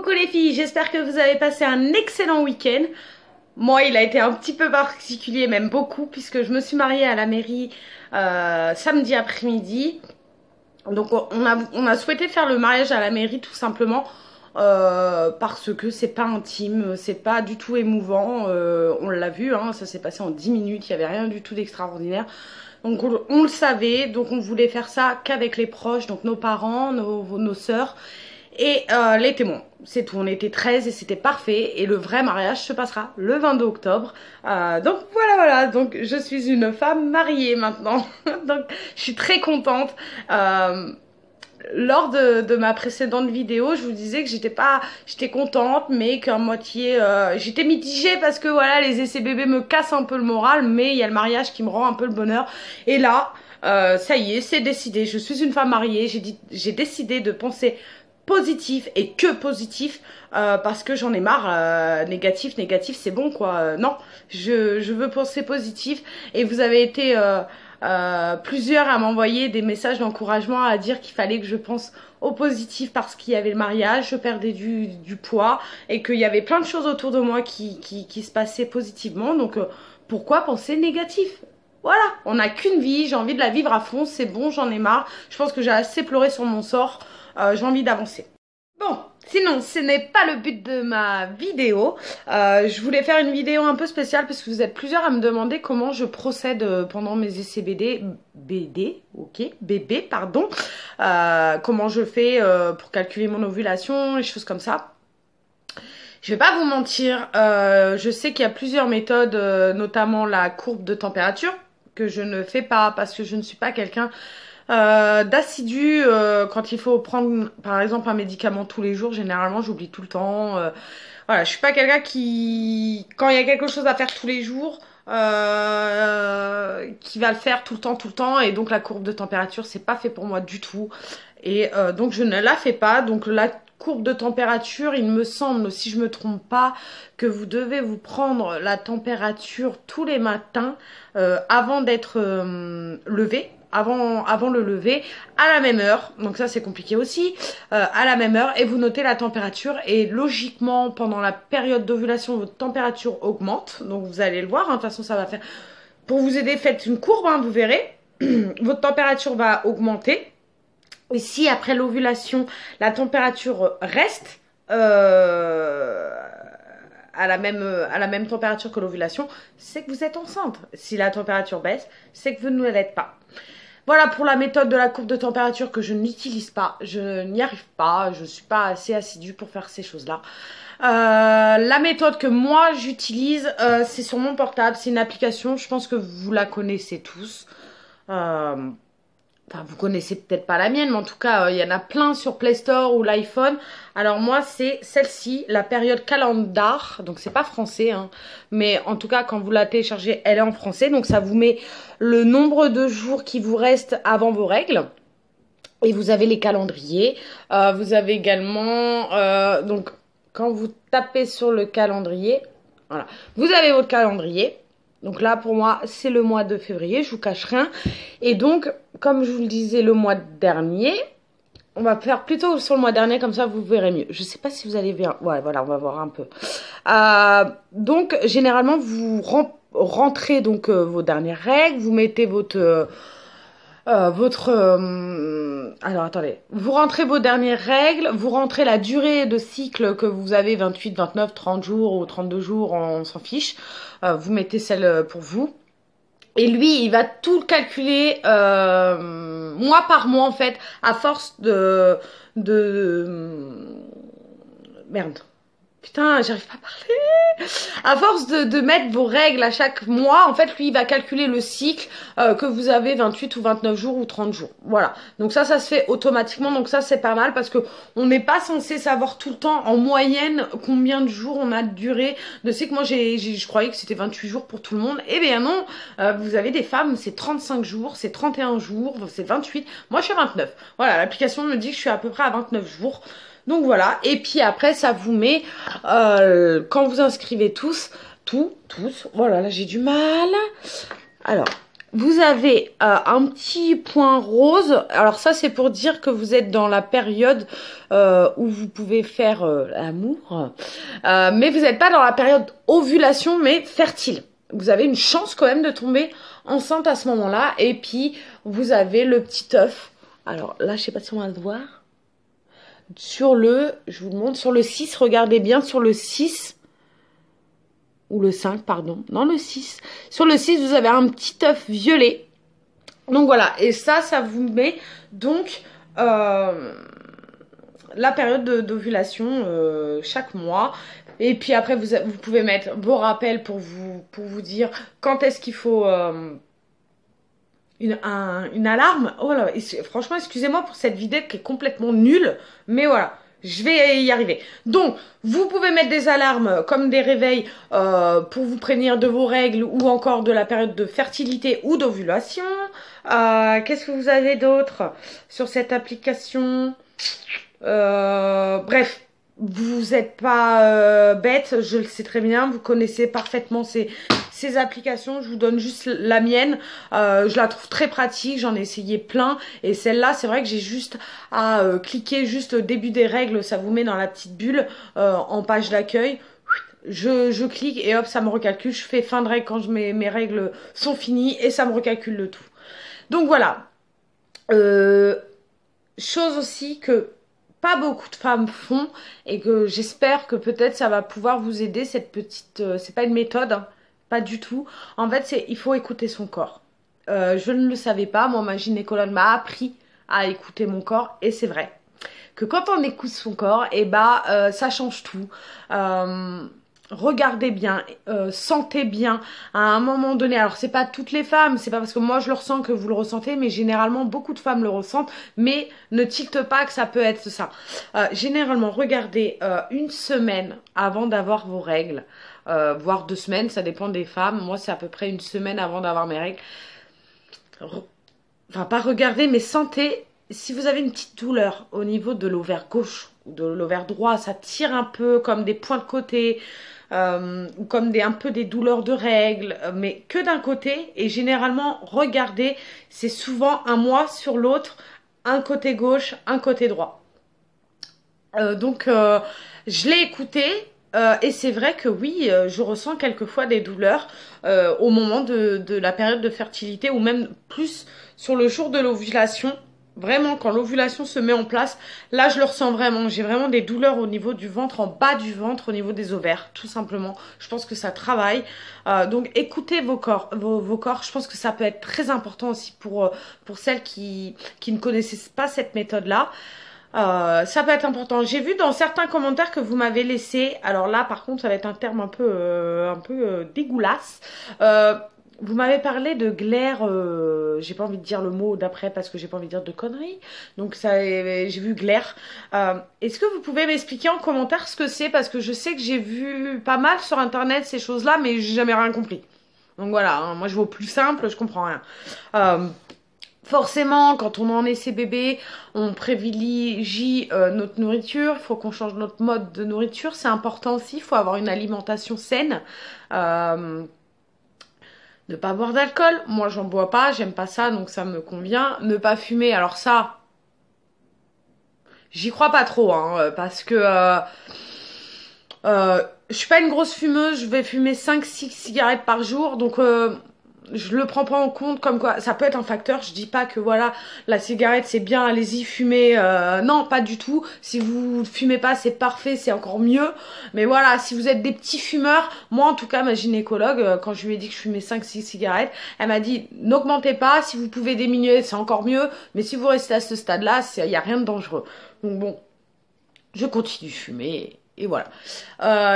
Coucou les filles, j'espère que vous avez passé un excellent week-end. Moi, il a été un petit peu particulier, même beaucoup, puisque je me suis mariée à la mairie samedi après-midi. Donc on a souhaité faire le mariage à la mairie tout simplement parce que c'est pas intime, c'est pas du tout émouvant. On l'a vu, hein, ça s'est passé en 10 minutes, il n'y avait rien du tout d'extraordinaire. Donc on le savait, donc on voulait faire ça qu'avec les proches, donc nos parents, nos sœurs et les témoins. C'est tout, on était 13 et c'était parfait. Et le vrai mariage se passera le 22 octobre. Donc voilà, donc je suis une femme mariée maintenant. Donc je suis très contente. Lors de ma précédente vidéo, je vous disais que j'étais contente, mais qu'à moitié, j'étais mitigée parce que voilà, les essais bébés me cassent un peu le moral, mais il y a le mariage qui me rend un peu le bonheur. Et là, ça y est, c'est décidé. Je suis une femme mariée. J'ai décidé de penser positif et que positif parce que j'en ai marre. Négatif, c'est bon quoi. Non, je veux penser positif et vous avez été plusieurs à m'envoyer des messages d'encouragement à dire qu'il fallait que je pense au positif parce qu'il y avait le mariage, je perdais du poids et qu'il y avait plein de choses autour de moi qui se passaient positivement. Donc pourquoi penser négatif? Voilà, on n'a qu'une vie, j'ai envie de la vivre à fond, c'est bon, j'en ai marre. Je pense que j'ai assez pleuré sur mon sort, j'ai envie d'avancer. Bon, sinon, ce n'est pas le but de ma vidéo. Je voulais faire une vidéo un peu spéciale parce que vous êtes plusieurs à me demander comment je procède pendant mes essais bébé, pardon. Comment je fais pour calculer mon ovulation, les choses comme ça. Je vais pas vous mentir, je sais qu'il y a plusieurs méthodes, notamment la courbe de température, que je ne fais pas parce que je ne suis pas quelqu'un d'assidu quand il faut prendre par exemple un médicament tous les jours. Généralement j'oublie tout le temps. Voilà, je suis pas quelqu'un qui, quand il y a quelque chose à faire tous les jours, qui va le faire tout le temps, et donc la courbe de température c'est pas fait pour moi du tout, et donc je ne la fais pas. Donc la courbe de température, il me semble, si je me trompe pas, que vous devez vous prendre la température tous les matins avant d'être levé. Avant le lever, à la même heure, donc ça c'est compliqué aussi, à la même heure, et vous notez la température, et logiquement pendant la période d'ovulation votre température augmente, donc vous allez le voir, hein, de toute façon ça va faire, pour vous aider faites une courbe, hein, vous verrez, votre température va augmenter, et si après l'ovulation la température reste à la même température que l'ovulation, c'est que vous êtes enceinte. Si la température baisse, c'est que vous ne l'êtes pas. Voilà pour la méthode de la courbe de température que je n'utilise pas, je n'y arrive pas, je ne suis pas assez assidue pour faire ces choses-là. La méthode que moi j'utilise, c'est sur mon portable, c'est une application, je pense que vous la connaissez tous. Enfin, vous connaissez peut-être pas la mienne, mais en tout cas, il y en a plein sur Play Store ou l'iPhone. Alors moi, c'est celle-ci, la période calendar. Donc c'est pas français, hein, mais en tout cas, quand vous la téléchargez, elle est en français. Donc ça vous met le nombre de jours qui vous restent avant vos règles. Et vous avez les calendriers. Vous avez également, donc quand vous tapez sur le calendrier, voilà, vous avez votre calendrier. Donc là, pour moi, c'est le mois de février, je vous cache rien. Et donc, comme je vous le disais le mois dernier, on va faire plutôt sur le mois dernier, comme ça vous verrez mieux. Je sais pas si vous allez voir, ouais, voilà, on va voir un peu. Donc, généralement, vous rentrez donc vos dernières règles, vous mettez alors attendez, vous rentrez vos dernières règles, vous rentrez la durée de cycle que vous avez, 28, 29, 30 jours ou 32 jours, on s'en fiche, vous mettez celle pour vous, et lui il va tout calculer mois par mois en fait, à force merde, putain, j'arrive pas à parler. À force de mettre vos règles à chaque mois, en fait, lui, il va calculer le cycle que vous avez 28 ou 29 jours ou 30 jours. Voilà. Donc ça se fait automatiquement. Donc ça, c'est pas mal parce que on n'est pas censé savoir tout le temps en moyenne combien de jours on a de durée de cycle. Moi, je croyais que c'était 28 jours pour tout le monde. Eh bien non, vous avez des femmes, c'est 35 jours, c'est 31 jours, c'est 28. Moi, je suis à 29. Voilà, l'application me dit que je suis à peu près à 29 jours. Donc voilà, et puis après ça vous met, quand vous inscrivez tous, voilà, là j'ai du mal. Alors, vous avez un petit point rose. Alors ça, c'est pour dire que vous êtes dans la période où vous pouvez faire l'amour. Mais vous n'êtes pas dans la période ovulation, mais fertile. Vous avez une chance quand même de tomber enceinte à ce moment-là. Et puis, vous avez le petit œuf. Alors là, je sais pas si on va le voir. Sur le, je vous le montre, sur le 6, regardez bien sur le 6. Ou le 5, pardon. Non, le 6. Sur le 6, vous avez un petit œuf violet. Donc voilà, et ça vous met donc la période d'ovulation chaque mois. Et puis après, vous pouvez mettre vos rappels pour vous dire quand est-ce qu'il faut une alarme. Oh là, franchement, excusez-moi pour cette vidéo qui est complètement nulle, mais voilà. Je vais y arriver. Donc, vous pouvez mettre des alarmes comme des réveils pour vous prévenir de vos règles ou encore de la période de fertilité ou d'ovulation. Qu'est-ce que vous avez d'autre sur cette application? Bref, vous n'êtes pas bête, je le sais très bien. Vous connaissez parfaitement ces applications. Je vous donne juste la mienne. Je la trouve très pratique. J'en ai essayé plein. Et celle-là, c'est vrai que j'ai juste à cliquer juste au début des règles. Ça vous met dans la petite bulle en page d'accueil. Je clique et hop, ça me recalcule. Je fais fin de règle quand mes règles sont finies et ça me recalcule le tout. Donc voilà. Chose aussi que pas beaucoup de femmes font et que j'espère que peut-être ça va pouvoir vous aider, cette petite... c'est pas une méthode, hein, pas du tout. En fait, il faut écouter son corps. Je ne le savais pas, moi ma gynécologue m'a appris à écouter mon corps et c'est vrai que quand on écoute son corps, et ça change tout. Regardez bien, sentez bien à un moment donné. Alors c'est pas toutes les femmes, c'est pas parce que moi je le ressens que vous le ressentez, mais généralement beaucoup de femmes le ressentent, mais ne tilte pas que ça peut être ça. Généralement regardez une semaine avant d'avoir vos règles, voire 2 semaines, ça dépend des femmes. Moi c'est à peu près une semaine avant d'avoir mes règles. Enfin pas regarder, mais sentez. Si vous avez une petite douleur au niveau de l'ovaire gauche ou de l'ovaire droit, ça tire un peu comme des points de côté, ou comme un peu des douleurs de règles, mais que d'un côté. Et généralement, regardez, c'est souvent un mois sur l'autre, un côté gauche, un côté droit. Donc, je l'ai écouté. Et c'est vrai que oui, je ressens quelquefois des douleurs au moment de la période de fertilité ou même plus sur le jour de l'ovulation. Vraiment, quand l'ovulation se met en place, là je le ressens vraiment. J'ai vraiment des douleurs au niveau du ventre, en bas du ventre, au niveau des ovaires, tout simplement. Je pense que ça travaille. Donc écoutez vos corps, vos corps. Je pense que ça peut être très important aussi pour celles qui ne connaissaient pas cette méthode-là. Ça peut être important. J'ai vu dans certains commentaires que vous m'avez laissé. Alors là, par contre, ça va être un terme un peu dégueulasse. Vous m'avez parlé de glaire, j'ai pas envie de dire le mot d'après parce que j'ai pas envie de dire de conneries. Donc ça, j'ai vu glaire. Est-ce que vous pouvez m'expliquer en commentaire ce que c'est? Parce que je sais que j'ai vu pas mal sur internet ces choses-là, mais j'ai jamais rien compris. Donc voilà, hein, moi je vais au plus simple, je comprends rien. Forcément, quand on en est ses bébés, on privilégie notre nourriture. Il faut qu'on change notre mode de nourriture. C'est important aussi, il faut avoir une alimentation saine. Ne pas boire d'alcool, moi j'en bois pas, j'aime pas ça donc ça me convient. Ne pas fumer, alors ça, j'y crois pas trop hein, parce que je suis pas une grosse fumeuse, je vais fumer 5-6 cigarettes par jour donc je le prends pas en compte comme quoi ça peut être un facteur. Je dis pas que voilà la cigarette c'est bien, allez-y fumez, non pas du tout. Si vous fumez pas c'est parfait, c'est encore mieux, mais voilà si vous êtes des petits fumeurs, moi en tout cas ma gynécologue quand je lui ai dit que je fumais 5-6 cigarettes, elle m'a dit n'augmentez pas, si vous pouvez diminuer c'est encore mieux, mais si vous restez à ce stade là il y a rien de dangereux. Donc bon, je continue de fumer. Et voilà.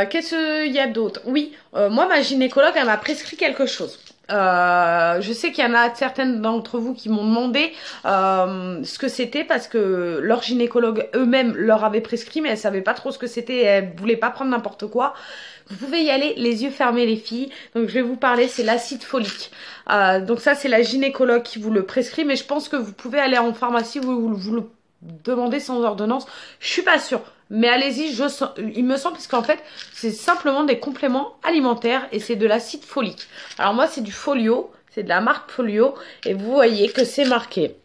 Qu'est-ce qu'il y a d'autre? Oui, moi ma gynécologue elle m'a prescrit quelque chose. Je sais qu'il y en a certaines d'entre vous qui m'ont demandé ce que c'était parce que leur gynécologue eux-mêmes leur avait prescrit mais elles savaient pas trop ce que c'était, elles voulaient pas prendre n'importe quoi. Vous pouvez y aller les yeux fermés les filles. Donc je vais vous parler, c'est l'acide folique. Donc ça c'est la gynécologue qui vous le prescrit, mais je pense que vous pouvez aller en pharmacie, vous le demandez sans ordonnance. Je suis pas sûre. Mais allez-y, il me semble parce qu'en fait, c'est simplement des compléments alimentaires et c'est de l'acide folique. Alors moi, c'est du folio. C'est de la marque Folio. Et vous voyez que c'est marqué.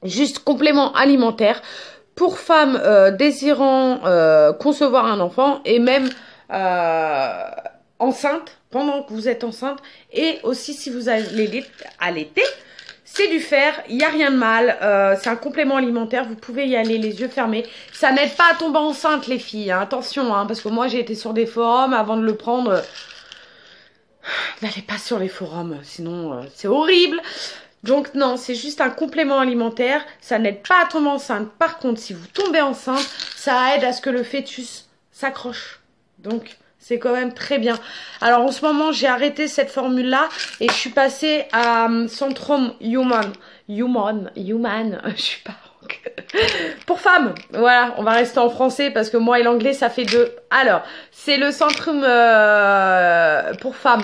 Juste complément alimentaire pour femmes désirant concevoir un enfant et même enceinte, pendant que vous êtes enceinte. Et aussi si vous allez allaiter. C'est du fer, il n'y a rien de mal, c'est un complément alimentaire, vous pouvez y aller les yeux fermés. Ça n'aide pas à tomber enceinte les filles, hein. Attention, hein, parce que moi j'ai été sur des forums avant de le prendre. N'allez pas sur les forums, sinon c'est horrible. Donc non, c'est juste un complément alimentaire, ça n'aide pas à tomber enceinte. Par contre, si vous tombez enceinte, ça aide à ce que le fœtus s'accroche. Donc c'est quand même très bien. Alors en ce moment, j'ai arrêté cette formule-là et je suis passée à Centrum Human. Je suis pas... Pour femmes, voilà, on va rester en français parce que moi et l'anglais ça fait deux. Alors, c'est le Centrum pour femmes.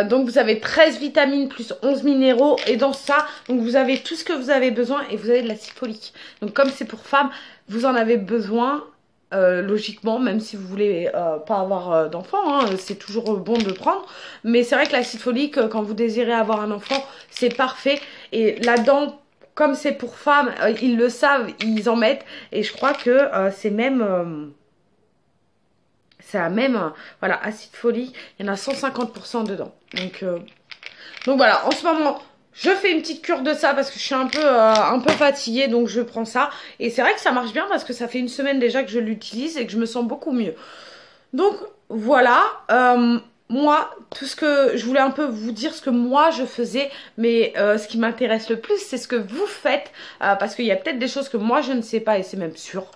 Donc vous avez 13 vitamines plus 11 minéraux et dans ça, donc vous avez tout ce que vous avez besoin et vous avez de l'acide folique. Donc comme c'est pour femmes, vous en avez besoin. Logiquement, même si vous voulez pas avoir d'enfant, hein, c'est toujours bon de le prendre. Mais c'est vrai que l'acide folique, quand vous désirez avoir un enfant, c'est parfait. Et là-dedans, comme c'est pour femmes, ils le savent, ils en mettent. Et je crois que c'est même... voilà, acide folique, il y en a 150% dedans. Donc voilà, en ce moment... Je fais une petite cure de ça parce que je suis un peu fatiguée, donc je prends ça. Et c'est vrai que ça marche bien parce que ça fait une semaine déjà que je l'utilise et que je me sens beaucoup mieux. Donc voilà, moi, tout ce que je voulais un peu vous dire, ce que moi je faisais, mais ce qui m'intéresse le plus, c'est ce que vous faites. Parce qu'il y a peut-être des choses que moi je ne sais pas et c'est même sûr.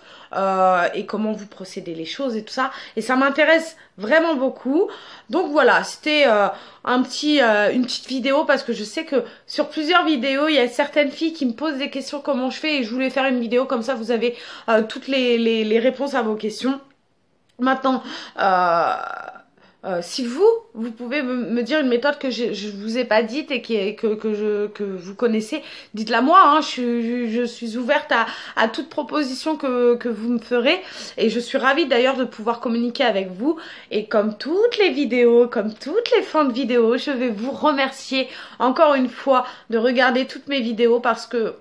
Et comment vous procédez les choses et tout ça. Et ça m'intéresse vraiment beaucoup. Donc voilà, c'était une petite vidéo parce que je sais que sur plusieurs vidéos, il y a certaines filles qui me posent des questions comment je fais et je voulais faire une vidéo comme ça, vous avez toutes les réponses à vos questions. Maintenant, si vous pouvez me dire une méthode que je vous ai pas dite et que vous connaissez, dites-la moi, hein, je suis ouverte à toute proposition que vous me ferez et je suis ravie d'ailleurs de pouvoir communiquer avec vous. Et comme toutes les vidéos, comme toutes les fins de vidéos, je vais vous remercier encore une fois de regarder toutes mes vidéos parce que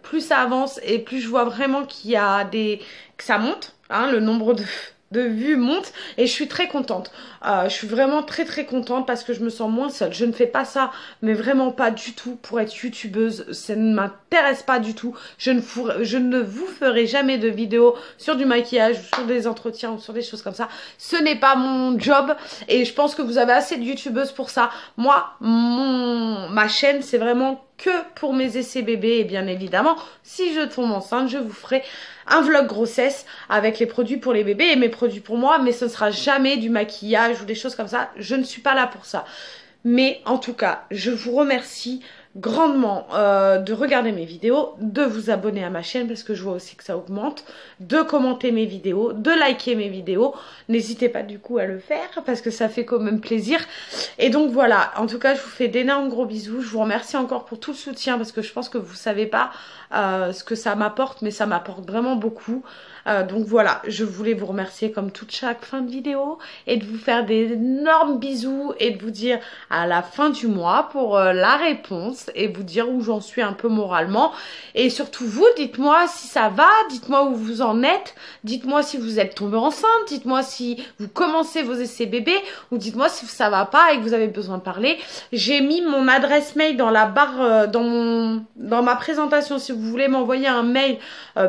plus ça avance et plus je vois vraiment qu'il y a que ça monte, hein, le nombre de vues monte et je suis très contente. Je suis vraiment très contente parce que je me sens moins seule. Je ne fais pas ça, mais vraiment pas du tout pour être youtubeuse. Ça ne m'intéresse pas du tout. Je ne vous ferai jamais de vidéos sur du maquillage ou sur des entretiens ou sur des choses comme ça. Ce n'est pas mon job et je pense que vous avez assez de youtubeuses pour ça. Moi, ma chaîne, c'est vraiment que pour mes essais bébés et bien évidemment, si je tombe enceinte, je vous ferai un vlog grossesse avec les produits pour les bébés et mes produits pour moi, mais ce ne sera jamais du maquillage ou des choses comme ça. Je ne suis pas là pour ça. Mais en tout cas, je vous remercie grandement de regarder mes vidéos, de vous abonner à ma chaîne parce que je vois aussi que ça augmente, de commenter mes vidéos, de liker mes vidéos. N'hésitez pas du coup à le faire parce que ça fait quand même plaisir. Et donc voilà, en tout cas je vous fais d'énormes gros bisous. Je vous remercie encore pour tout le soutien parce que je pense que vous savez pas ce que ça m'apporte, mais ça m'apporte vraiment beaucoup. Donc voilà, je voulais vous remercier comme toute chaque fin de vidéo et de vous faire des énormes bisous et de vous dire à la fin du mois pour la réponse et vous dire où j'en suis un peu moralement. Et surtout vous, dites-moi si ça va, dites-moi où vous en êtes, dites-moi si vous êtes tombé enceinte, dites-moi si vous commencez vos essais bébés ou dites-moi si ça va pas et que vous avez besoin de parler. J'ai mis mon adresse mail dans la barre, dans ma présentation si vous voulez m'envoyer un mail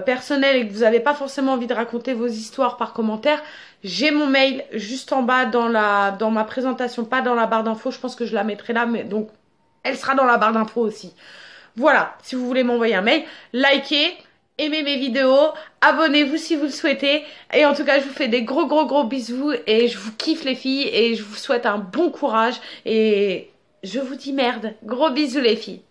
personnel et que vous n'avez pas forcément envie de raconter vos histoires par commentaire. J'ai mon mail juste en bas dans ma présentation, pas dans la barre d'infos, je pense que je la mettrai là, mais donc elle sera dans la barre d'infos aussi. Voilà, si vous voulez m'envoyer un mail, likez, aimez mes vidéos, abonnez-vous si vous le souhaitez. Et en tout cas, je vous fais des gros bisous et je vous kiffe les filles et je vous souhaite un bon courage et je vous dis merde. Gros bisous les filles.